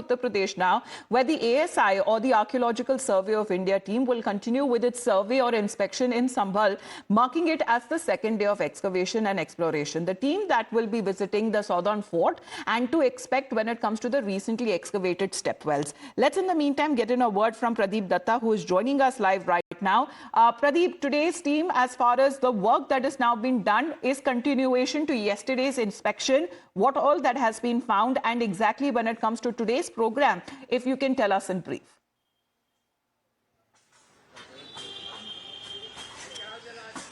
Uttar Pradesh now, where the ASI or the Archaeological Survey of India team will continue with its survey or inspection in Sambhal, marking it as the second day of excavation and exploration. The team that will be visiting the southern fort and to expect when it comes to the recently excavated step wells. Let's in the meantime get in a word from Pradeep Datta, who is joining us live right now. Pradeep, today's team, as far as the work that is now being done, is continuation to yesterday's inspection. What all that has been found, and exactly when it comes to today's program, if you can tell us in brief.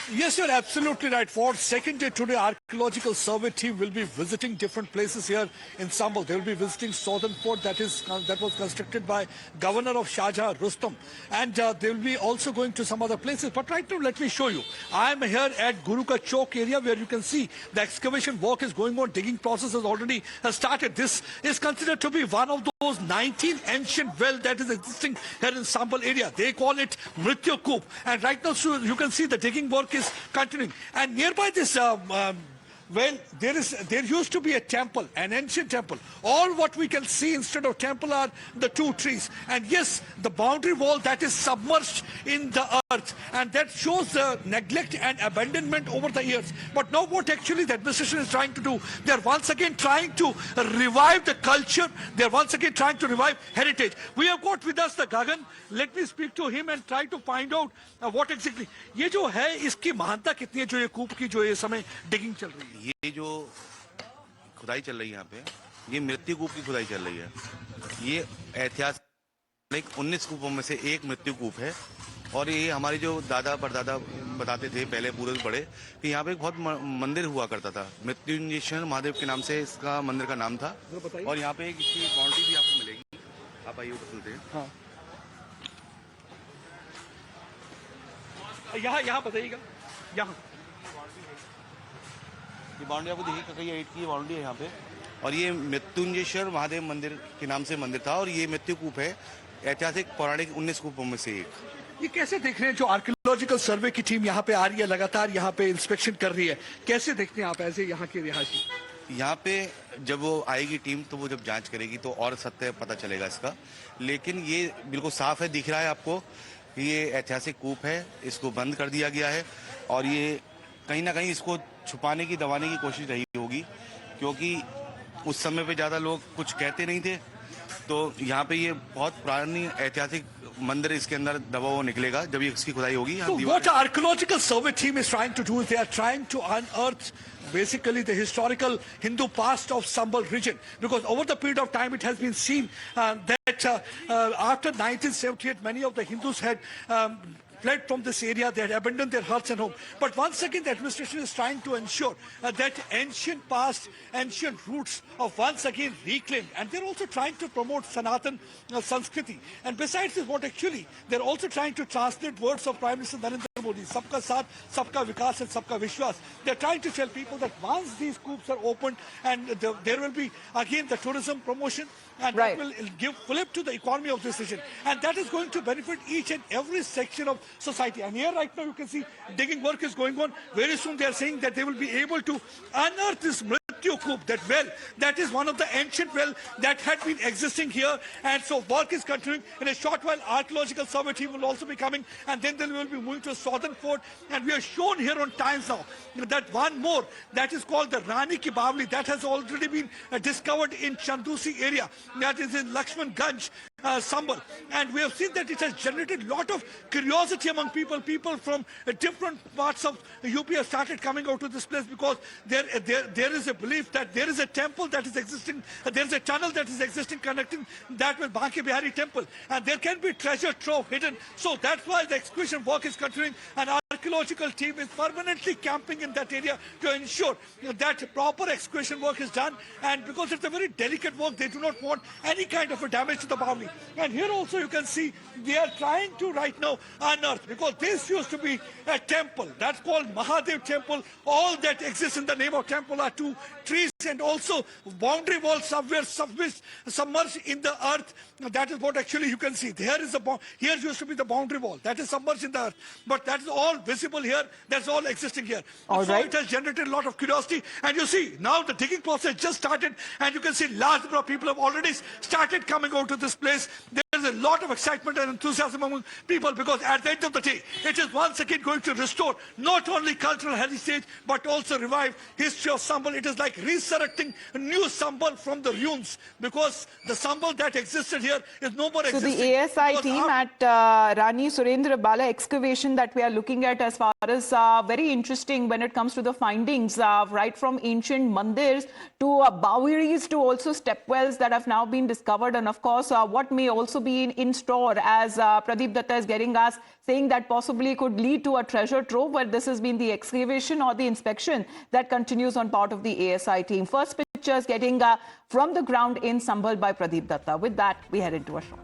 Yes, you're absolutely right. For second day today, Archaeological Survey team will be visiting different places here in Sambhal. They will be visiting Southern Fort that was constructed by Governor of Shahjahan, Rustam. And they will be also going to some other places. But right now, let me show you. I am here at Guru Ka Chowk area where you can see the excavation work is going on. Digging process has already started. This is considered to be one of those 19 ancient wells that is existing here in Sambhal area. They call it Mrityu Koop. And right now, so you can see the digging work is continuing, and nearby this well, there used to be a temple, an ancient temple. All what we can see instead of temple are the two trees. And yes, the boundary wall that is submerged in the earth, and that shows the neglect and abandonment over the years. But now what actually the administration is trying to do, they are once again trying to revive the culture. They are once again trying to revive heritage. We have got with us the Gagan. Let me speak to him and try to find out what exactly. ये जो है, इसकी महानता कितनी है जो ये कूप की जो ये समय डिगिंग चल रही है? ये जो खुदाई चल रही है यहाँ पे, ये मृत्यु कूप की खुदाई चल रही है। ये ऐतिहासिक 19 कूपों में से एक मृत्यु कूप है। और ये हमारे जो दादा परदादा बताते थे, पहले पूर्वज बड़े, कि यहाँ पे एक बहुत मंदिर हुआ करता था। मृत्युंजयेश्वर महादेव के नाम से इसका मंदिर का नाम था। और यहाँ पे इसकी बाउंड्री भी आपको मिलेगी। आप आइए ऊपर सुनते हैं। हाँ। यहाँ बताइएगा। यहाँ ये बाउंड्री आपको देखिए, कई 8 की बाउंड्री है यहाँ पे। और ये मृत्युंजयेश्वर महादेव मंदिर के नाम से मंदिर था। और ये मृत्यु कूप है, ऐतिहासिक पौराणिक 19 कूपों में से एक। ये कैसे देख रहे हैं जो आर्कियोलॉजिकल सर्वे की टीम यहाँ पे आ रही है, लगातार यहाँ पे इंस्पेक्शन कर रही है, कैसे देखते हैं आप ऐसे यहाँ के रिहायशी? यहाँ पे जब वो आएगी टीम तो वो जब जांच करेगी तो और सत्य पता चलेगा इसका। लेकिन ये बिल्कुल साफ है, दिख रहा है आपको, ये ऐतिहासिक कूप है, इसको बंद कर दिया गया है। और ये कहीं ना कहीं इसको छुपाने की, दबाने की कोशिश रही होगी, क्योंकि उस समय पे ज़्यादा लोग कुछ कहते नहीं थे। तो यहाँ पे ये बहुत पुरानी ऐतिहासिक मंदिर इसके अंदर दबा हुआ निकलेगा जब ये इसकी खुदाई होगी। So what archaeological survey team is trying to do is they are trying to unearth basically the historical Hindu past of Sambhal region, because over the period of time it has been seen that after 1978 many of the Hindus had fled from this area, they had abandoned their hearths and home. But once again, the administration is trying to ensure that ancient past, ancient roots are once again reclaimed. And they're also trying to promote Sanatan Sanskriti. And besides this, what actually, they're also trying to translate words of Prime Minister Narendra Modi, Sabka Saath, Sabka Vikas and Sabka Vishwas. They're trying to tell people that once these coops are opened, and there will be again the tourism promotion, and that will give flip to the economy of this region. And that is going to benefit each and every section of society. And here right now you can see digging work is going on. Very soon they are saying that they will be able to unearth this Mrityu Koop, that well, that is one of the ancient well that had been existing here. And so work is continuing. In a short while, Archaeological Survey team will also be coming, and then they will be moving to Southern Fort. And we are shown here on Times Now that one more, that is called the Rani Ki Bawli, that has already been discovered in Chandusi area, that is in Lakshman Ganj, Sambhal. And we have seen that it has generated a lot of curiosity among people. People from different parts of UP have started coming out to this place, because there is a belief that there is a temple that is existing, there is a tunnel that is existing connecting that with Banke Bihari temple, and there can be treasure trove hidden. So that's why the excavation work is continuing, and our archaeological team is permanently camping in that area to ensure that proper excavation work is done. And because it's a very delicate work, they do not want any kind of a damage to the boundary. And here also you can see they are trying to right now unearth, because this used to be a temple that's called Mahadev temple. All that exists in the name of temple are two trees, and also boundary wall somewhere submerged in the earth. That is what actually you can see. Here used to be the boundary wall that is submerged in the earth, but that is all visible visible here, that's all existing here. All So right. it has generated a lot of curiosity. And you see, now the digging process just started, and you can see large number of people have already started coming out to this place. There's a lot of excitement and enthusiasm among people, because at the end of the day, it is once again going to restore not only cultural heritage, but also revive history of Sambal. It is like resurrecting a new Sambal from the ruins, because the Sambal that existed here is no more So existing. the ASI Because team after- at Rani Surendra Bala excavation that we are looking at as far as very interesting when it comes to the findings, right from ancient mandirs to bawiris to also stepwells that have now been discovered, and of course what may also be in store, as Pradeep Datta is getting us, saying that possibly could lead to a treasure trove, where this has been the excavation or the inspection that continues on part of the ASI team. First pictures getting from the ground in Sambhal by Pradeep Datta. With that, we head into a shot.